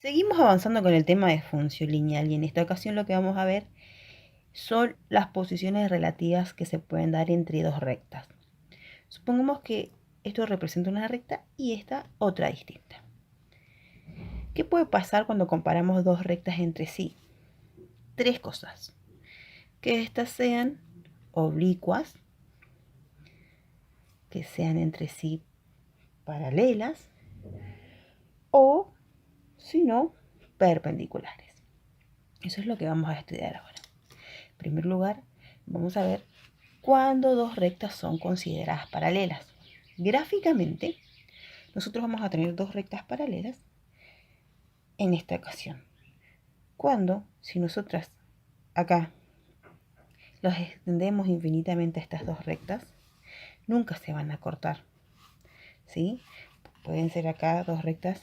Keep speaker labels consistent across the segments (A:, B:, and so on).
A: Seguimos avanzando con el tema de función lineal y en esta ocasión lo que vamos a ver son las posiciones relativas que se pueden dar entre dos rectas. Supongamos que esto representa una recta y esta otra distinta. ¿Qué puede pasar cuando comparamos dos rectas entre sí? Tres cosas. Que estas sean oblicuas, que sean entre sí paralelas o, si no, perpendiculares. Eso es lo que vamos a estudiar ahora. En primer lugar, vamos a ver cuándo dos rectas son consideradas paralelas. Gráficamente, nosotros vamos a tener dos rectas paralelas en esta ocasión. Cuando, si nosotras acá los extendemos infinitamente a estas dos rectas, nunca se van a cortar, ¿sí? Pueden ser acá dos rectas.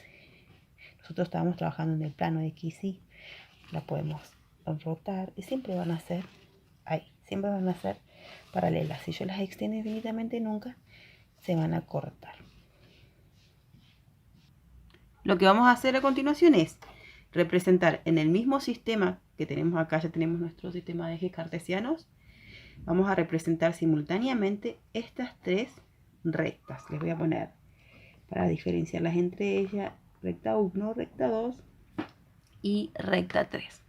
A: Nosotros estábamos trabajando en el plano de X, y la podemos rotar y siempre van a ser ahí, siempre van a ser paralelas. Si yo las extiendo infinitamente, nunca se van a cortar. Lo que vamos a hacer a continuación es representar en el mismo sistema que tenemos acá, ya tenemos nuestro sistema de ejes cartesianos, vamos a representar simultáneamente estas tres rectas. Les voy a poner, para diferenciarlas entre ellas, recta 1, recta 2 y recta 3.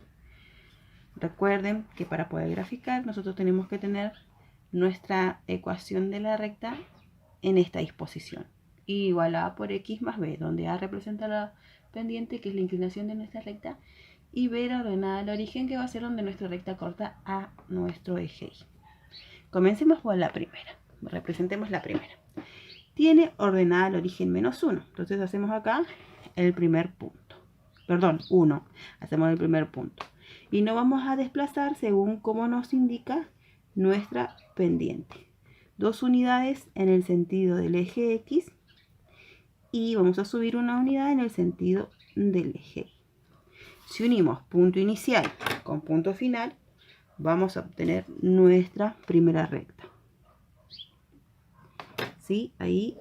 A: Recuerden que para poder graficar nosotros tenemos que tener nuestra ecuación de la recta en esta disposición. Y igual a por x más b, donde a representa la pendiente, que es la inclinación de nuestra recta, y b la ordenada al origen, que va a ser donde nuestra recta corta a nuestro eje y. Comencemos por la primera. Representemos la primera. Tiene ordenada al origen menos 1. Entonces hacemos acá el primer punto. Perdón, 1. Hacemos el primer punto. Y nos vamos a desplazar según como nos indica nuestra pendiente. 2 unidades en el sentido del eje X y vamos a subir una unidad en el sentido del eje Y. Si unimos punto inicial con punto final, vamos a obtener nuestra primera recta. ¿Sí? Ahí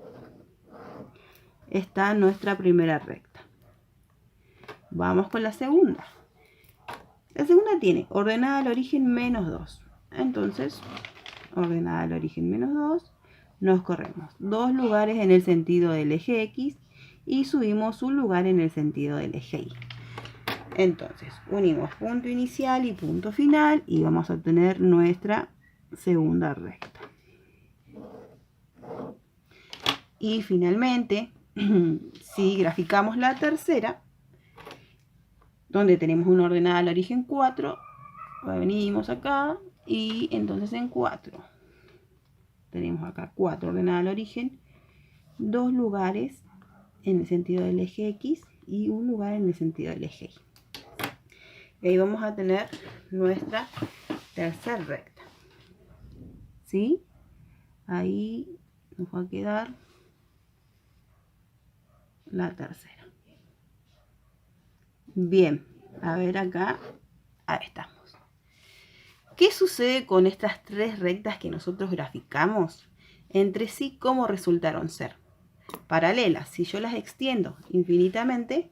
A: está nuestra primera recta. Vamos con la segunda. La segunda tiene ordenada al origen menos 2. Entonces, ordenada al origen menos 2, nos corremos 2 lugares en el sentido del eje X y subimos un lugar en el sentido del eje Y. Entonces, unimos punto inicial y punto final y vamos a obtener nuestra segunda recta. Y finalmente, si graficamos la tercera, donde tenemos una ordenada al origen 4, venimos acá y entonces en 4 tenemos acá 4 ordenada al origen, 2 lugares en el sentido del eje X y un lugar en el sentido del eje Y. Y ahí vamos a tener nuestra tercera recta. ¿Sí? Ahí nos va a quedar la tercera. Bien, a ver acá, ahí estamos. ¿Qué sucede con estas tres rectas que nosotros graficamos? Entre sí, ¿cómo resultaron ser? Paralelas. Si yo las extiendo infinitamente,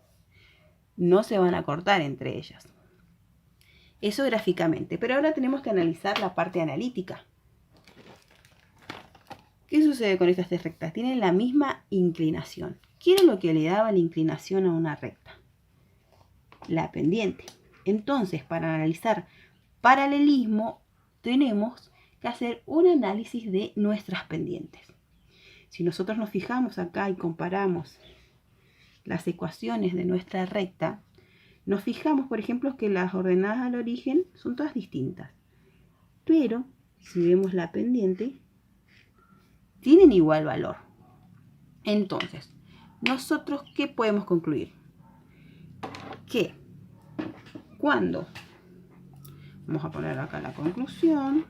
A: no se van a cortar entre ellas. Eso gráficamente. Pero ahora tenemos que analizar la parte analítica. ¿Qué sucede con estas tres rectas? Tienen la misma inclinación. ¿Qué era lo que le daba la inclinación a una recta? La pendiente. Entonces, para analizar paralelismo, tenemos que hacer un análisis de nuestras pendientes. Si nosotros nos fijamos acá y comparamos las ecuaciones de nuestra recta, nos fijamos, por ejemplo, que las ordenadas al origen son todas distintas. Pero, si vemos la pendiente, tienen igual valor. Entonces, nosotros, ¿qué podemos concluir? Que cuando, vamos a poner acá la conclusión,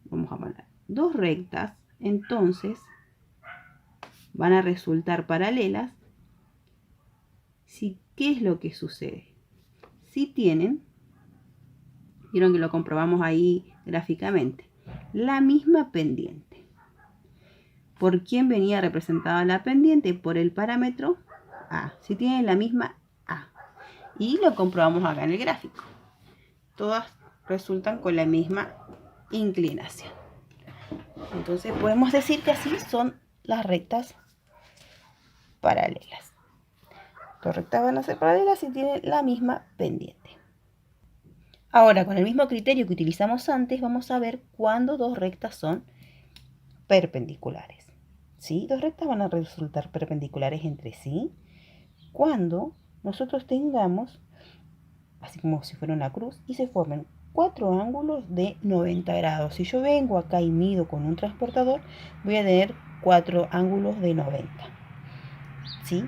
A: vamos a poner dos rectas, entonces van a resultar paralelas. Si, ¿qué es lo que sucede? Si tienen, vieron que lo comprobamos ahí gráficamente, la misma pendiente. ¿Por quién venía representada la pendiente? Por el parámetro A. Si tienen la misma A. Y lo comprobamos acá en el gráfico. Todas resultan con la misma inclinación. Entonces podemos decir que así son las rectas paralelas. Las rectas van a ser paralelas si tienen la misma pendiente. Ahora, con el mismo criterio que utilizamos antes, vamos a ver cuándo dos rectas son perpendiculares. ¿Sí? Dos rectas van a resultar perpendiculares entre sí cuando nosotros tengamos, así como si fuera una cruz, y se formen cuatro ángulos de 90 grados. Si yo vengo acá y mido con un transportador, voy a tener cuatro ángulos de 90. ¿Sí?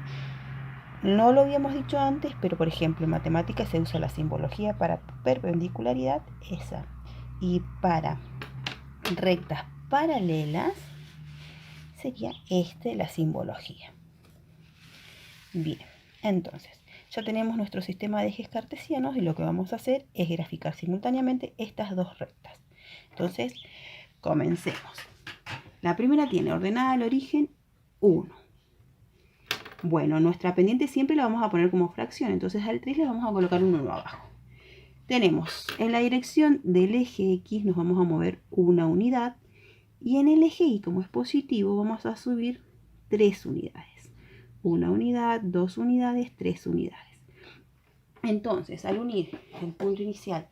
A: No lo habíamos dicho antes, pero por ejemplo en matemáticas se usa la simbología para perpendicularidad, esa. Y para rectas paralelas sería la simbología. Bien, entonces ya tenemos nuestro sistema de ejes cartesianos y lo que vamos a hacer es graficar simultáneamente estas dos rectas. Entonces, comencemos. La primera tiene ordenada al origen 1. Bueno, nuestra pendiente siempre la vamos a poner como fracción, entonces al 3 le vamos a colocar un 1 abajo. Tenemos en la dirección del eje X nos vamos a mover una unidad y en el eje Y, como es positivo, vamos a subir 3 unidades. Una unidad, 2 unidades, 3 unidades. Entonces, al unir el punto inicial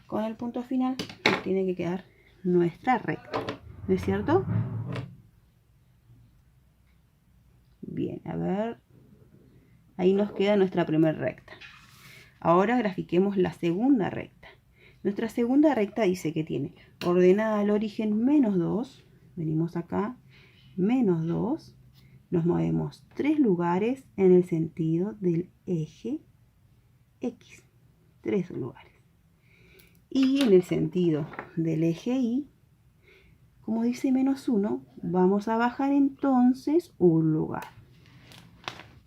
A: con el punto final, nos tiene que quedar nuestra recta, ¿no es cierto? Bien, a ver, ahí nos queda nuestra primera recta. Ahora grafiquemos la segunda recta. Nuestra segunda recta dice que tiene ordenada al origen menos 2, venimos acá, menos 2, nos movemos 3 lugares en el sentido del eje X, 3 lugares. Y en el sentido del eje Y, como dice menos 1, vamos a bajar entonces un lugar.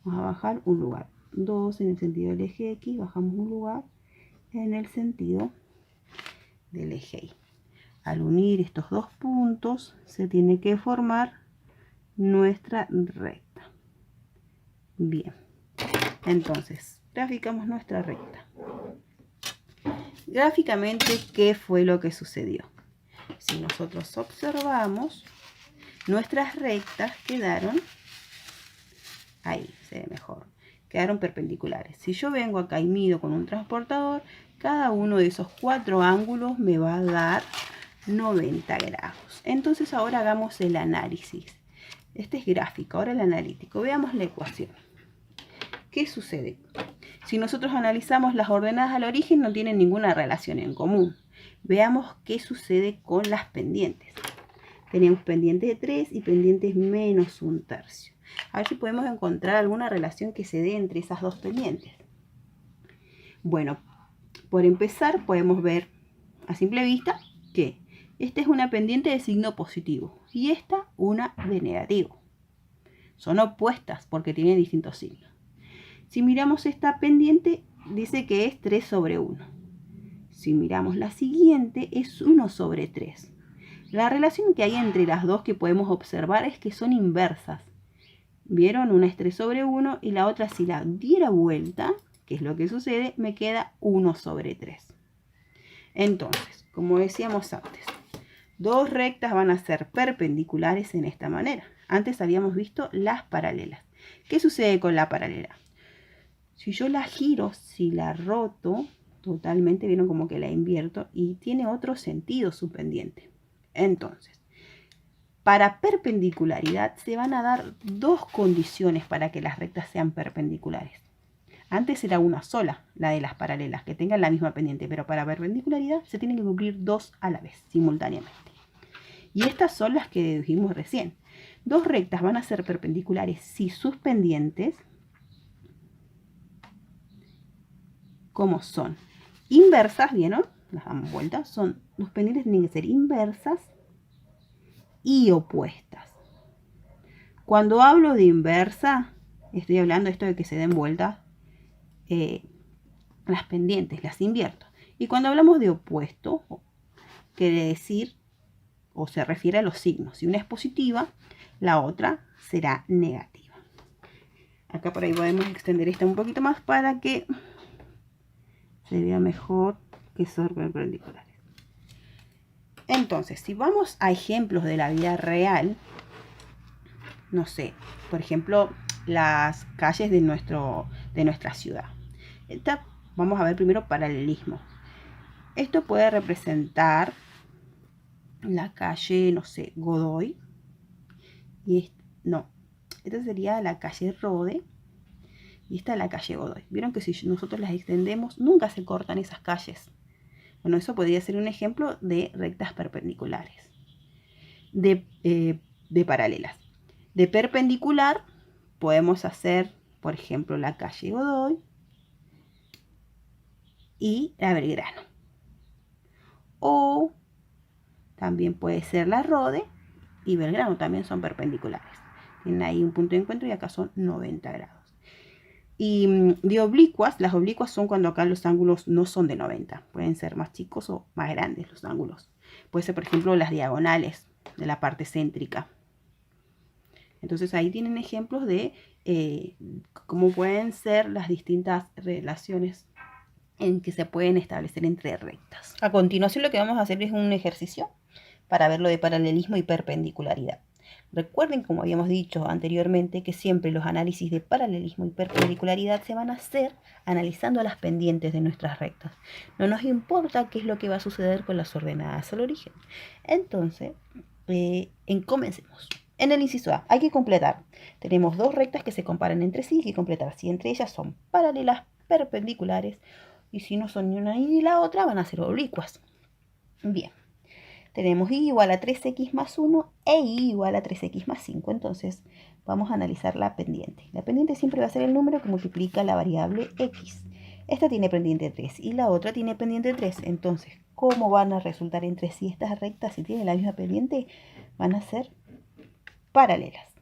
A: Vamos a bajar un lugar. 2 en el sentido del eje X, bajamos un lugar en el sentido del eje Y. Al unir estos dos puntos se tiene que formar nuestra recta. Bien, entonces graficamos nuestra recta. Gráficamente, ¿qué fue lo que sucedió? Si nosotros observamos, nuestras rectas quedaron ahí, se ve mejor, quedaron perpendiculares. Si yo vengo acá y mido con un transportador, cada uno de esos cuatro ángulos me va a dar 90 grados. Entonces ahora hagamos el análisis. Este es gráfico, ahora el analítico. Veamos la ecuación. ¿Qué sucede? Si nosotros analizamos las ordenadas al origen, no tienen ninguna relación en común. Veamos qué sucede con las pendientes. Tenemos pendientes de 3 y pendientes menos un tercio. A ver si podemos encontrar alguna relación que se dé entre esas dos pendientes. Bueno, por empezar podemos ver a simple vista que esta es una pendiente de signo positivo y esta una de negativo. Son opuestas porque tienen distintos signos. Si miramos esta pendiente, dice que es 3 sobre 1. Si miramos la siguiente, es 1 sobre 3. La relación que hay entre las dos que podemos observar es que son inversas. ¿Vieron? Una es 3 sobre 1 y la otra, si la diera vuelta, que es lo que sucede, me queda 1 sobre 3. Entonces, como decíamos antes, dos rectas van a ser perpendiculares en esta manera. Antes habíamos visto las paralelas. ¿Qué sucede con la paralela? Si yo la giro, si la roto totalmente, vieron como que la invierto y tiene otro sentido su pendiente. Entonces, para perpendicularidad se van a dar dos condiciones para que las rectas sean perpendiculares. Antes era una sola, la de las paralelas, que tengan la misma pendiente, pero para perpendicularidad se tienen que cumplir dos a la vez, simultáneamente. Y estas son las que dedujimos recién. Dos rectas van a ser perpendiculares si sus pendientes, como son inversas, ¿vieron? Las damos vuelta, los pendientes tienen que ser inversas y opuestas. Cuando hablo de inversa, estoy hablando de esto de que se den vueltas las pendientes, las invierto. Y cuando hablamos de opuesto, quiere decir o se refiere a los signos. Si una es positiva, la otra será negativa. Acá por ahí podemos extender esta un poquito más para que se vea mejor que son perpendiculares. Entonces, si vamos a ejemplos de la vida real, no sé, por ejemplo, las calles de nuestra ciudad. Vamos a ver primero paralelismo. Esto puede representar la calle, no sé, Godoy. Y esta sería la calle Rode. Y esta es la calle Godoy. Vieron que si nosotros las extendemos, nunca se cortan esas calles. Bueno, eso podría ser un ejemplo de rectas perpendiculares. De paralelas. De perpendicular podemos hacer, por ejemplo, la calle Godoy y la Belgrano. O también puede ser la Rode y Belgrano, también son perpendiculares. Tienen ahí un punto de encuentro y acá son 90 grados. Y de oblicuas, las oblicuas son cuando acá los ángulos no son de 90. Pueden ser más chicos o más grandes los ángulos. Puede ser, por ejemplo, las diagonales de la parte céntrica. Entonces ahí tienen ejemplos de cómo pueden ser las distintas relaciones en que se pueden establecer entre rectas. A continuación lo que vamos a hacer es un ejercicio para ver lo de paralelismo y perpendicularidad. Recuerden, como habíamos dicho anteriormente, que siempre los análisis de paralelismo y perpendicularidad se van a hacer analizando las pendientes de nuestras rectas. No nos importa qué es lo que va a suceder con las ordenadas al origen. Entonces, comencemos. En el inciso A hay que completar. Tenemos dos rectas que se comparan entre sí, hay que completar si entre ellas son paralelas, perpendiculares, y si no son ni una ni la otra, van a ser oblicuas. Bien. Tenemos y igual a 3x más 1 e y igual a 3x más 5. Entonces vamos a analizar la pendiente. La pendiente siempre va a ser el número que multiplica la variable x. Esta tiene pendiente 3 y la otra tiene pendiente 3. Entonces, ¿cómo van a resultar entre sí estas rectas si tienen la misma pendiente? Van a ser paralelas.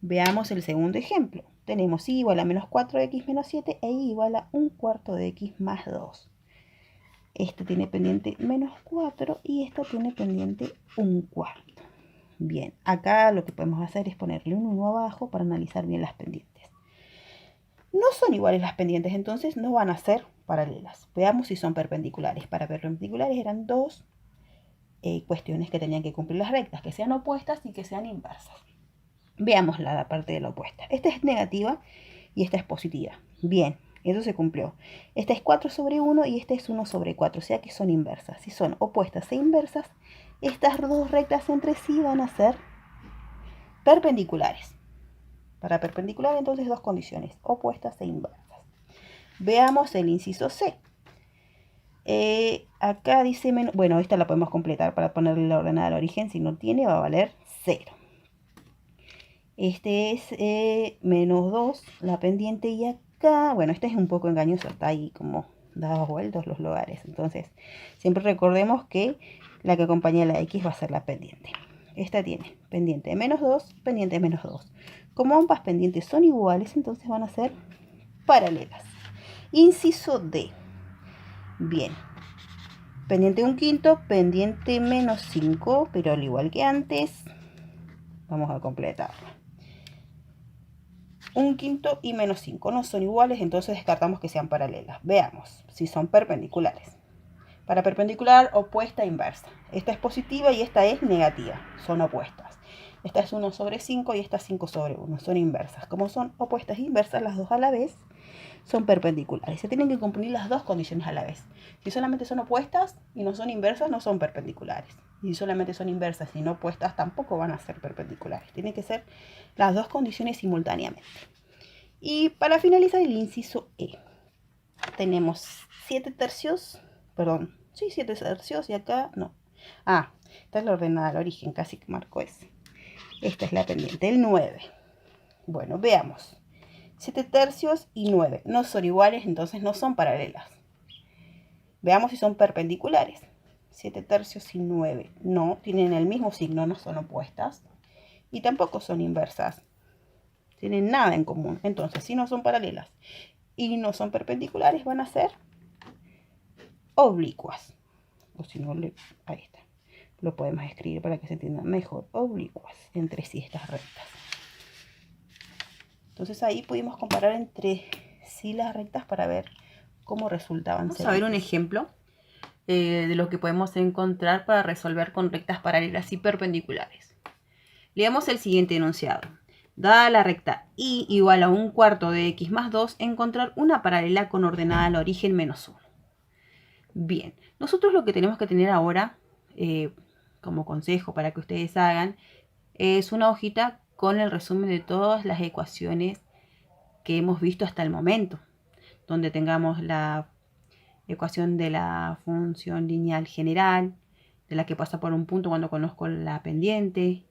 A: Veamos el segundo ejemplo. Tenemos y igual a menos 4x menos 7 e y igual a 1/4 de x más 2. Esta tiene pendiente menos 4 y esta tiene pendiente 1/4. Bien, acá lo que podemos hacer es ponerle un 1 abajo para analizar bien las pendientes. No son iguales las pendientes, entonces no van a ser paralelas. Veamos si son perpendiculares. Para perpendiculares eran dos cuestiones que tenían que cumplir las rectas, que sean opuestas y que sean inversas. Veamos la parte de la opuesta. Esta es negativa y esta es positiva. Bien. Eso se cumplió. Esta es 4 sobre 1 y esta es 1 sobre 4, o sea que son inversas. Si son opuestas e inversas, estas dos rectas entre sí van a ser perpendiculares. Para perpendicular, entonces, dos condiciones, opuestas e inversas. Veamos el inciso C. Acá dice, bueno, esta la podemos completar para ponerle la ordenada al origen. Si no tiene, va a valer 0. Este es menos 2, la pendiente, y acá, bueno, este es un poco engañoso, está ahí como dados vueltos los lugares. Entonces, siempre recordemos que la que acompaña a la x va a ser la pendiente. Esta tiene pendiente de menos 2, pendiente de menos 2. Como ambas pendientes son iguales, entonces van a ser paralelas. Inciso D. Bien. Pendiente 1/5, pendiente menos 5, pero al igual que antes, vamos a completarlo. 1/5 y menos 5 no son iguales, entonces descartamos que sean paralelas. Veamos si son perpendiculares. Para perpendicular, opuesta e inversa. Esta es positiva y esta es negativa. Son opuestas. Esta es 1 sobre 5 y esta es 5 sobre 1. Son inversas. Como son opuestas e inversas, las dos a la vez, son perpendiculares. Se tienen que cumplir las dos condiciones a la vez. Si solamente son opuestas y no son inversas, no son perpendiculares. Y si solamente son inversas y no opuestas, tampoco van a ser perpendiculares. Tienen que ser las dos condiciones simultáneamente. Y para finalizar el inciso E, tenemos 7 tercios, perdón, sí, 7 tercios y acá no. Esta es la ordenada al origen, casi que marco ese. Esta es la pendiente, el 9. Bueno, veamos. 7 tercios y 9 no son iguales, entonces no son paralelas. Veamos si son perpendiculares. 7 tercios y 9 no, tienen el mismo signo, no son opuestas. Y tampoco son inversas. Tienen nada en común. Entonces, si no son paralelas y no son perpendiculares, van a ser oblicuas. O si no, ahí está. Lo podemos escribir para que se entienda mejor. Oblicuas entre sí estas rectas. Entonces ahí pudimos comparar entre sí las rectas para ver cómo resultaban. Vamos a ver un ejemplo de lo que podemos encontrar para resolver con rectas paralelas y perpendiculares. Leamos el siguiente enunciado. Dada la recta y igual a 1/4 de x más 2, encontrar una paralela con ordenada al origen menos 1. Bien, nosotros lo que tenemos que tener ahora, como consejo para que ustedes hagan, es una hojita con el resumen de todas las ecuaciones que hemos visto hasta el momento, donde tengamos la ecuación de la función lineal general, de la que pasa por un punto cuando conozco la pendiente,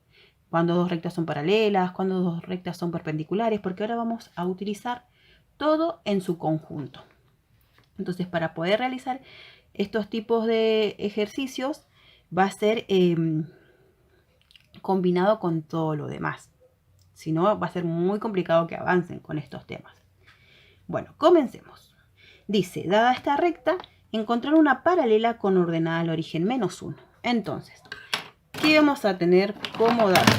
A: cuando dos rectas son paralelas, cuando dos rectas son perpendiculares, porque ahora vamos a utilizar todo en su conjunto. Entonces, para poder realizar estos tipos de ejercicios, va a ser combinado con todo lo demás. Si no, va a ser muy complicado que avancen con estos temas. Bueno, comencemos. Dice, dada esta recta, encontrar una paralela con ordenada al origen menos 1. Entonces, ¿qué vamos a tener como dato?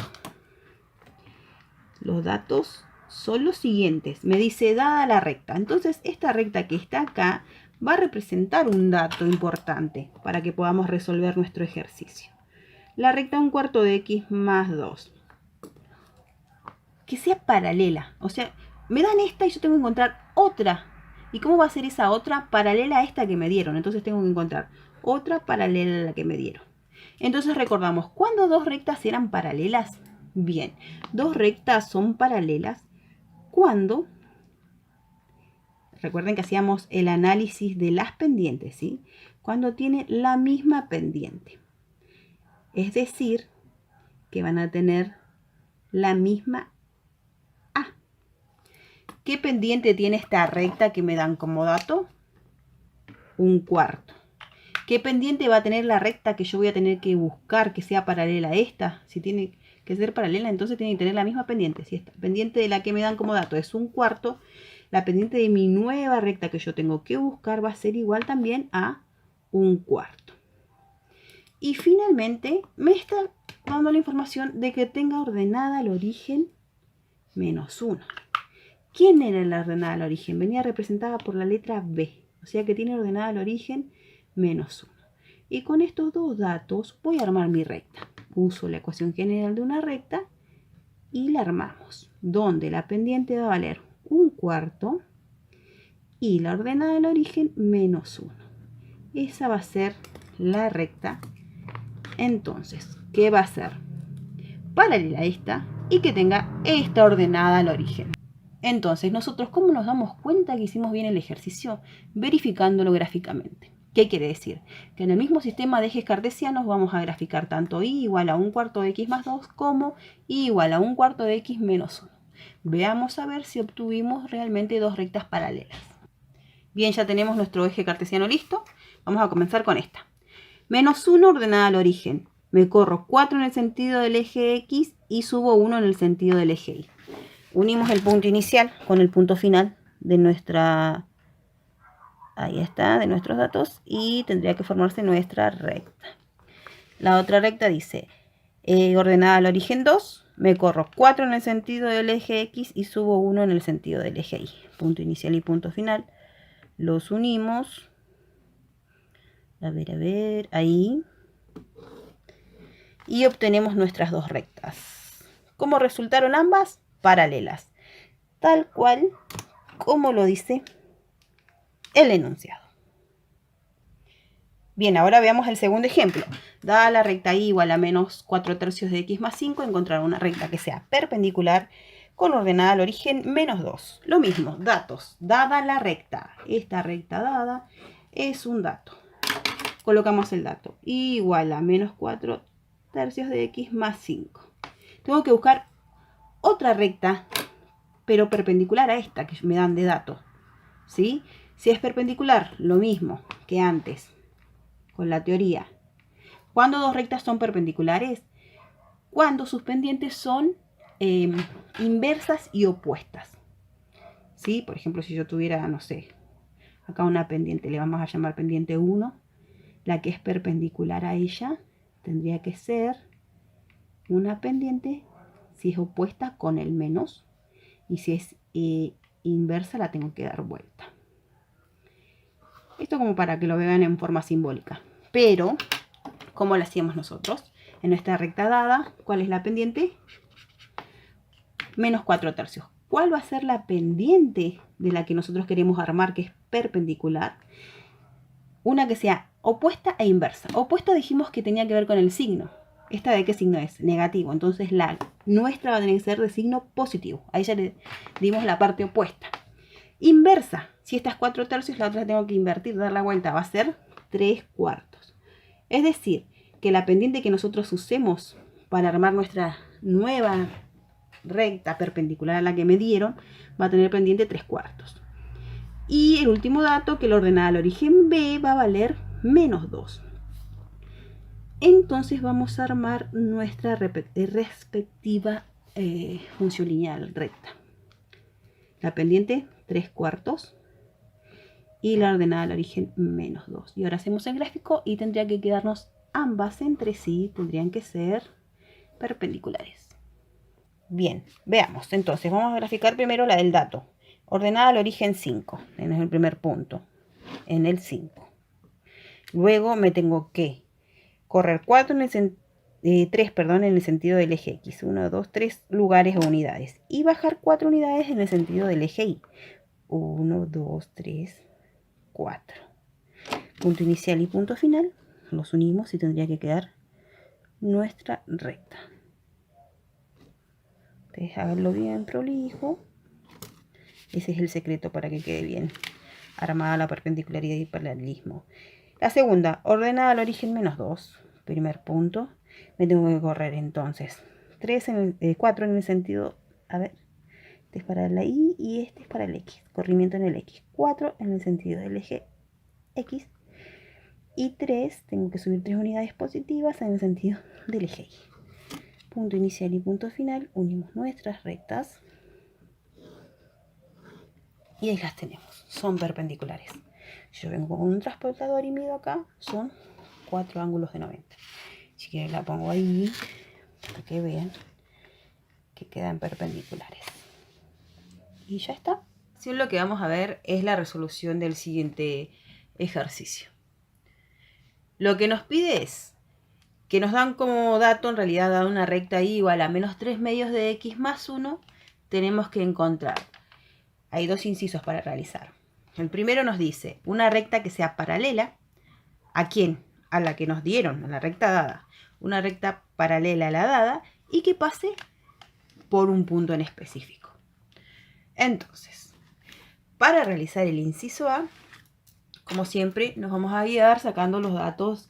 A: Los datos son los siguientes. Me dice, dada la recta. Entonces, esta recta que está acá va a representar un dato importante para que podamos resolver nuestro ejercicio. La recta 1/4 de x más 2. Que sea paralela. O sea, me dan esta y yo tengo que encontrar otra. ¿Y cómo va a ser esa otra? Paralela a esta que me dieron. Entonces tengo que encontrar otra paralela a la que me dieron. Entonces recordamos, ¿cuándo dos rectas eran paralelas? Bien, dos rectas son paralelas cuando, recuerden que hacíamos el análisis de las pendientes, ¿sí? Cuando tiene la misma pendiente. Es decir, que van a tener la misma A. ¿Qué pendiente tiene esta recta que me dan como dato? 1/4. ¿Qué pendiente va a tener la recta que yo voy a tener que buscar que sea paralela a esta? Si tiene que ser paralela, entonces tiene que tener la misma pendiente. Si esta pendiente de la que me dan como dato es 1/4, la pendiente de mi nueva recta que yo tengo que buscar va a ser igual también a 1/4. Y finalmente me está dando la información de que tenga ordenada al origen menos 1. ¿Quién era la ordenada al origen? Venía representada por la letra B. O sea que tiene ordenada al origen menos 1. Y con estos dos datos voy a armar mi recta. Uso la ecuación general de una recta y la armamos. Donde la pendiente va a valer 1/4 y la ordenada del origen menos 1. Esa va a ser la recta. Entonces, ¿qué va a ser? Paralela a esta y que tenga esta ordenada al origen. Entonces, nosotros, ¿cómo nos damos cuenta que hicimos bien el ejercicio? Verificándolo gráficamente. ¿Qué quiere decir? Que en el mismo sistema de ejes cartesianos vamos a graficar tanto y igual a 1/4 de x más 2 como y igual a 1/4 de x menos 1. Veamos a ver si obtuvimos realmente dos rectas paralelas. Bien, ya tenemos nuestro eje cartesiano listo. Vamos a comenzar con esta. Menos 1 ordenada al origen. Me corro 4 en el sentido del eje x y subo 1 en el sentido del eje y. Unimos el punto inicial con el punto final de nuestra... Ahí está, de nuestros datos, y tendría que formarse nuestra recta. La otra recta dice, ordenada al origen 2, me corro 4 en el sentido del eje X y subo 1 en el sentido del eje Y. Punto inicial y punto final. Los unimos. A ver, ahí. Y obtenemos nuestras dos rectas. ¿Cómo resultaron ambas? Paralelas. Tal cual como lo dice el enunciado. Bien, ahora veamos el segundo ejemplo. Dada la recta y igual a menos 4/3 de x más 5, encontrar una recta que sea perpendicular con ordenada al origen menos 2. Lo mismo, datos. Dada la recta. Esta recta dada es un dato. Colocamos el dato. Igual a menos 4/3 de x más 5. Tengo que buscar otra recta, pero perpendicular a esta que me dan de dato. ¿Sí? Si es perpendicular, lo mismo que antes con la teoría. ¿Cuándo dos rectas son perpendiculares? Cuando sus pendientes son inversas y opuestas. ¿Sí? Por ejemplo, si yo tuviera, no sé, acá una pendiente, le vamos a llamar pendiente 1, la que es perpendicular a ella tendría que ser una pendiente, si es opuesta, con el menos, y si es inversa la tengo que dar vuelta. Esto como para que lo vean en forma simbólica. Pero, ¿cómo lo hacíamos nosotros? En nuestra recta dada, ¿cuál es la pendiente? Menos 4/3. ¿Cuál va a ser la pendiente de la que nosotros queremos armar, que es perpendicular? Una que sea opuesta e inversa. Opuesta dijimos que tenía que ver con el signo. ¿Esta de qué signo es? Negativo. Entonces la nuestra va a tener que ser de signo positivo. Ahí ya le dimos la parte opuesta. Inversa. Si esta es 4/3, la otra tengo que invertir, dar la vuelta. Va a ser 3/4. Es decir, que la pendiente que nosotros usemos para armar nuestra nueva recta perpendicular a la que me dieron, va a tener pendiente 3/4. Y el último dato, que la ordenada al origen B va a valer menos 2. Entonces vamos a armar nuestra respectiva función lineal recta. La pendiente 3/4 y la ordenada al origen menos 2. Y ahora hacemos el gráfico y tendría que quedarnos ambas entre sí, tendrían que ser perpendiculares. Bien, veamos. Entonces vamos a graficar primero la del dato. Ordenada al origen 5, en el primer punto, en el 5. Luego me tengo que correr 3 en el sentido del eje X. 1, 2, 3 lugares o unidades. Y bajar 4 unidades en el sentido del eje Y. 1, 2, 3, 4. Punto inicial y punto final. Los unimos y tendría que quedar nuestra recta. Ustedes háganlo bien prolijo. Ese es el secreto para que quede bien armada la perpendicularidad y paralelismo. La segunda, ordenada al origen menos 2. Primer punto. Me tengo que correr entonces 4 en el sentido, a ver, este es para la Y y este es para el X. Corrimiento en el X. 4 en el sentido del eje X. Y 3, tengo que subir 3 unidades positivas en el sentido del eje Y. Punto inicial y punto final. Unimos nuestras rectas. Y ahí las tenemos. Son perpendiculares. Yo vengo con un transportador y mido acá. Son 4 ángulos de 90. Si quieren la pongo ahí para que vean que quedan perpendiculares. Y ya está. Así lo que vamos a ver es la resolución del siguiente ejercicio. Lo que nos pide es que nos dan como dato, en realidad da una recta y igual a menos 3 medios de x más 1, tenemos que encontrar. Hay dos incisos para realizar. El primero nos dice una recta que sea paralela. ¿A quién? A la que nos dieron, a la recta dada. Una recta paralela a la dada y que pase por un punto en específico. Entonces, para realizar el inciso A, como siempre, nos vamos a guiar sacando los datos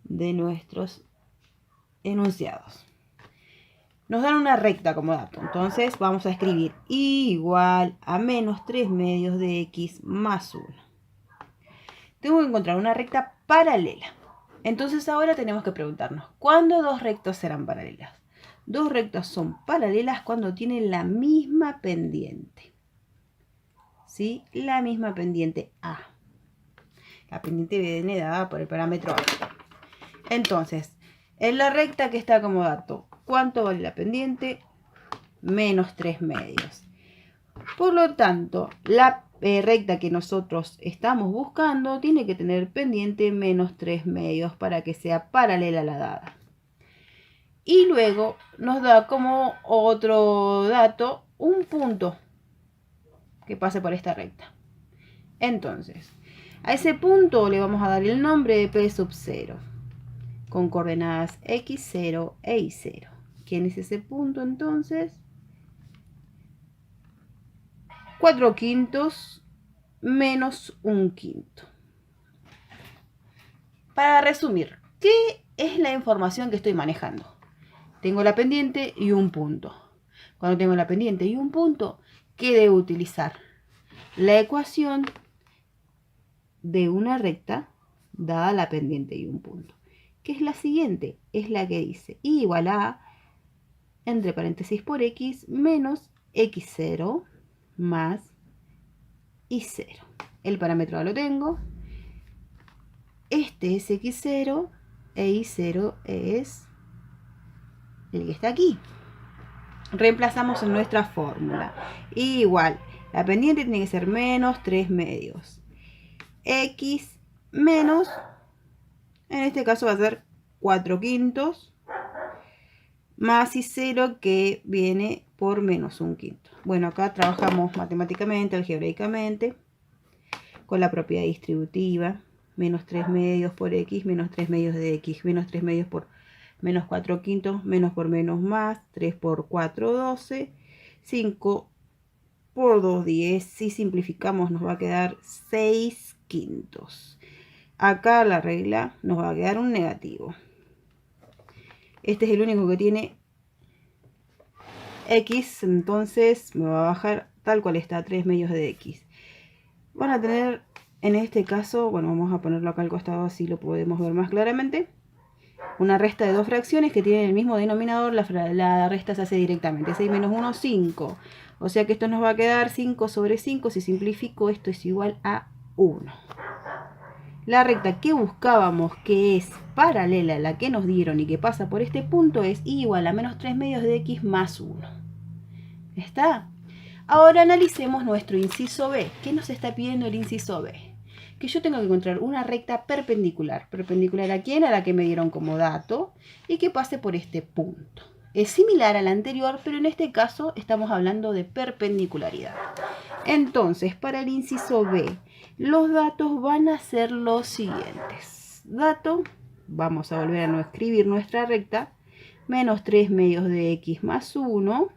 A: de nuestros enunciados. Nos dan una recta como dato, entonces vamos a escribir y igual a menos 3 medios de x más 1. Tengo que encontrar una recta paralela. Entonces ahora tenemos que preguntarnos, ¿cuándo dos rectas serán paralelas? Dos rectas son paralelas cuando tienen la misma pendiente. ¿Sí? La misma pendiente A. La pendiente viene dada por el parámetro A. Entonces, en la recta que está como dato, ¿cuánto vale la pendiente? Menos 3 medios. Por lo tanto, la recta que nosotros estamos buscando tiene que tener pendiente menos 3 medios para que sea paralela a la dada. Y luego nos da como otro dato un punto que pase por esta recta. Entonces, a ese punto le vamos a dar el nombre de P sub 0. Con coordenadas x0 e y0. ¿Quién es ese punto entonces? 4/5 menos 1/5. Para resumir, ¿qué es la información que estoy manejando? Tengo la pendiente y un punto. Cuando tengo la pendiente y un punto, ¿qué debo utilizar? La ecuación de una recta dada la pendiente y un punto, que es la siguiente, es la que dice y igual a, entre paréntesis por x, menos x0 más y0. El parámetro lo tengo. Este es x0 e y0 es el que está aquí. reemplazamos en nuestra fórmula. Igual, la pendiente tiene que ser menos 3 medios. X menos, en este caso va a ser 4 quintos, más y 0 que viene por menos 1 quinto. Bueno, acá trabajamos matemáticamente, algebraicamente, con la propiedad distributiva. Menos 3 medios por X, menos 3 medios de X, menos 3 medios por menos 4 quintos, menos por menos más, 3 por 4, 12, 5 por 2, 10. Si simplificamos nos va a quedar 6 quintos. Acá la regla nos va a quedar un negativo. Este es el único que tiene X, entonces me va a bajar tal cual está, 3 medios de X. Van a tener, en este caso, bueno, vamos a ponerlo acá al costado así lo podemos ver más claramente. Una resta de dos fracciones que tienen el mismo denominador, la resta se hace directamente. 6 menos 1, 5. O sea que esto nos va a quedar 5 sobre 5. Si simplifico, esto es igual a 1. La recta que buscábamos, que es paralela a la que nos dieron y que pasa por este punto, es igual a menos 3 medios de X más 1. ¿Está? Ahora analicemos nuestro inciso B. ¿Qué nos está pidiendo el inciso B? Que yo tengo que encontrar una recta perpendicular. ¿Perpendicular a quién? A la que me dieron como dato. Y que pase por este punto. Es similar a la anterior, pero en este caso estamos hablando de perpendicularidad. Entonces, para el inciso B, los datos van a ser los siguientes. Dato, vamos a volver a escribir nuestra recta. Menos 3 medios de X más 1.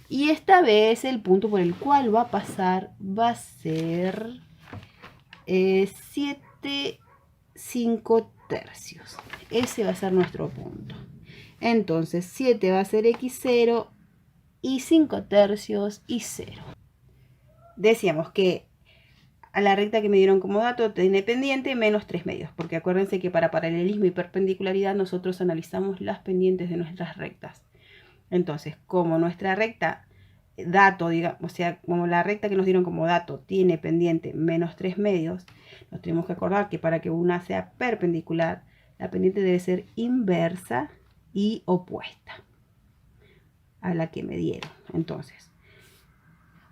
A: Y esta vez el punto por el cual va a pasar va a ser 7, 5 tercios. Ese va a ser nuestro punto. Entonces 7 va a ser X0 y 5 tercios y 0. Decíamos que a la recta que me dieron como dato tiene pendiente menos 3 medios. Porque acuérdense que para paralelismo y perpendicularidad nosotros analizamos las pendientes de nuestras rectas. Entonces, como nuestra recta dato, digamos, o sea, como la recta que nos dieron como dato tiene pendiente menos 3 medios, nos tenemos que acordar que para que una sea perpendicular, la pendiente debe ser inversa y opuesta a la que me dieron. Entonces,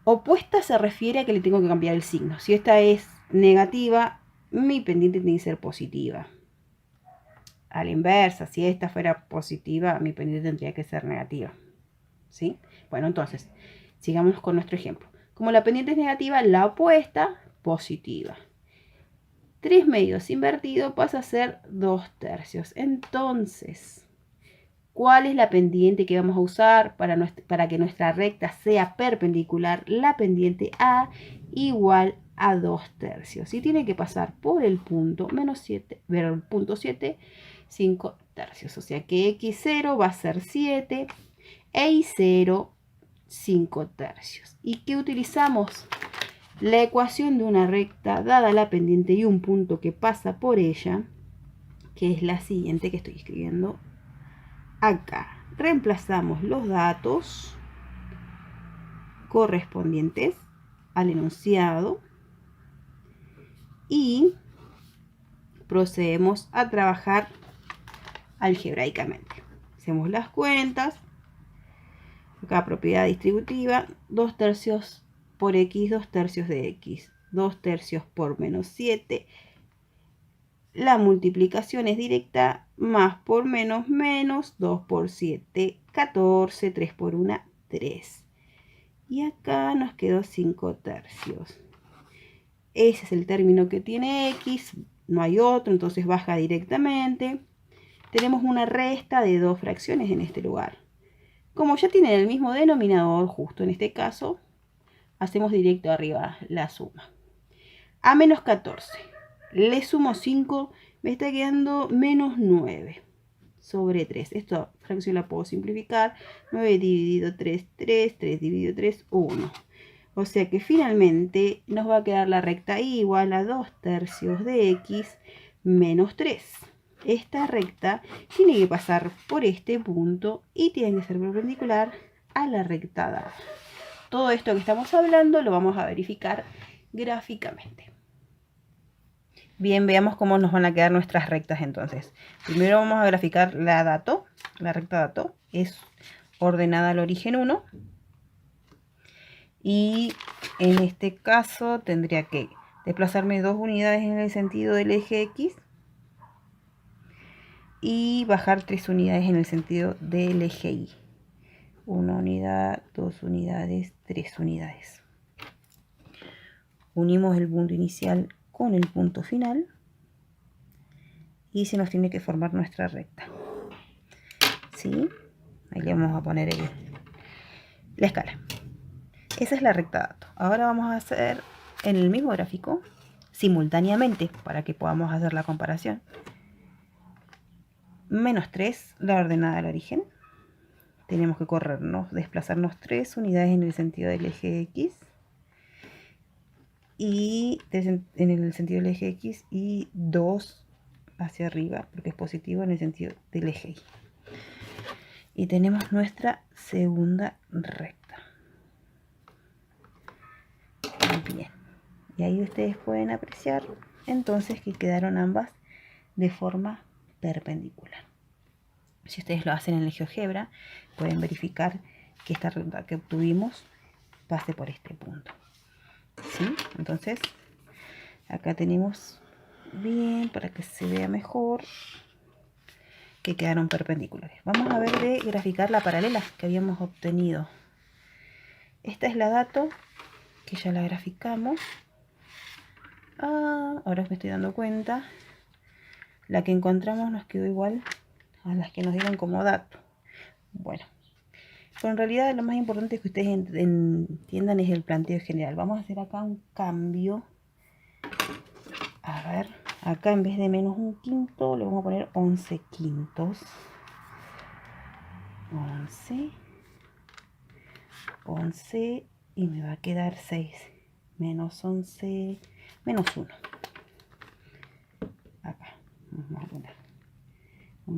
A: opuesta se refiere a que le tengo que cambiar el signo. Si esta es negativa, mi pendiente tiene que ser positiva. A la inversa, si esta fuera positiva, mi pendiente tendría que ser negativa. ¿Sí? Bueno, entonces, sigamos con nuestro ejemplo. Como la pendiente es negativa, la opuesta, positiva. 3 medios invertido pasa a ser 2 tercios. Entonces, ¿cuál es la pendiente que vamos a usar para que nuestra recta sea perpendicular? La pendiente A igual a 2 tercios. Y tiene que pasar por el punto menos 7, ver el punto 7, 5 tercios. O sea que X0 va a ser 7 e Y0, 5 tercios. ¿Y qué utilizamos? La ecuación de una recta dada la pendiente y un punto que pasa por ella, que es la siguiente que estoy escribiendo acá. Reemplazamos los datos correspondientes al enunciado y procedemos a trabajar algebraicamente. Hacemos las cuentas. Acá propiedad distributiva, 2 tercios por X, 2 tercios de X, 2 tercios por menos 7. La multiplicación es directa, más por menos, menos, 2 por 7, 14, 3 por 1, 3. Y acá nos quedó 5 tercios. Ese es el término que tiene X, no hay otro, entonces baja directamente. Tenemos una resta de dos fracciones en este lugar. Como ya tienen el mismo denominador, justo en este caso, hacemos directo arriba la suma. A menos 14, le sumo 5, me está quedando menos 9 sobre 3. Esta fracción la puedo simplificar. 9 dividido 3, 3, 3 dividido 3, 1. O sea que finalmente nos va a quedar la recta y igual a 2 tercios de X menos 3. Esta recta tiene que pasar por este punto y tiene que ser perpendicular a la recta dada. Todo esto que estamos hablando lo vamos a verificar gráficamente. Bien, veamos cómo nos van a quedar nuestras rectas entonces. Primero vamos a graficar la recta dato. Es ordenada al origen 1. Y en este caso tendría que desplazarme 2 unidades en el sentido del eje X y bajar 3 unidades en el sentido del eje Y. 1 unidad, 2 unidades, 3 unidades. Unimos el punto inicial con el punto final y se nos tiene que formar nuestra recta. ¿Sí? Ahí le vamos a poner la escala. Esa es la recta dato. Ahora vamos a hacer en el mismo gráfico, simultáneamente, para que podamos hacer la comparación. -3, la ordenada del origen. Tenemos que desplazarnos 3 unidades en el sentido del eje X. Y en el sentido del eje X y 2 hacia arriba, porque es positivo, en el sentido del eje Y. Y tenemos nuestra segunda recta. Bien. Y ahí ustedes pueden apreciar entonces que quedaron ambas de forma perpendicular. Si ustedes lo hacen en el GeoGebra, pueden verificar que esta recta que obtuvimos pase por este punto. ¿Sí? Entonces, acá tenemos bien, para que se vea mejor, que quedaron perpendiculares. Vamos a ver de graficar la paralela que habíamos obtenido. Esta es la dato, que ya la graficamos. Ahora me estoy dando cuenta. La que encontramos nos quedó igual a las que nos dieron como dato. Bueno, pero en realidad lo más importante es que ustedes entiendan es el planteo general. Vamos a hacer acá un cambio. A ver, acá en vez de -1/5 le vamos a poner 11/5. 11 y me va a quedar 6 menos 11 menos 1. Acá vamos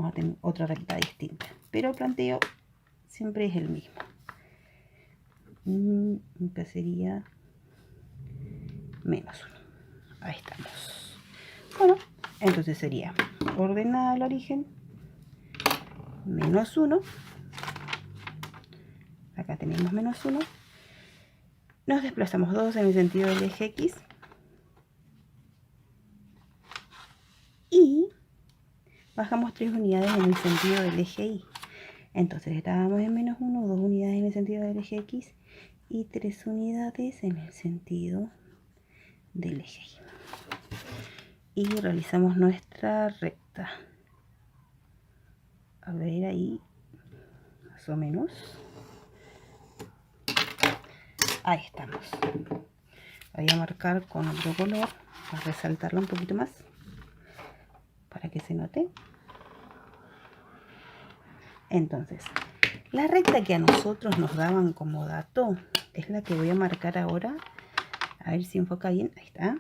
A: a tener otra recta distinta, pero el planteo siempre es el mismo. Acá sería menos 1. Ahí estamos. Bueno, entonces sería ordenada al origen menos 1. Acá tenemos menos 1. Nos desplazamos 2 en el sentido del eje X. Y bajamos 3 unidades en el sentido del eje Y. Entonces estábamos en menos 1, 2 unidades en el sentido del eje X y 3 unidades en el sentido del eje Y. Y realizamos nuestra recta. A ver ahí, más o menos. Ahí estamos. Voy a marcar con otro color para resaltarlo un poquito más, para que se note. Entonces, la recta que a nosotros nos daban como dato es la que voy a marcar ahora. A ver si enfoca bien. Ahí está.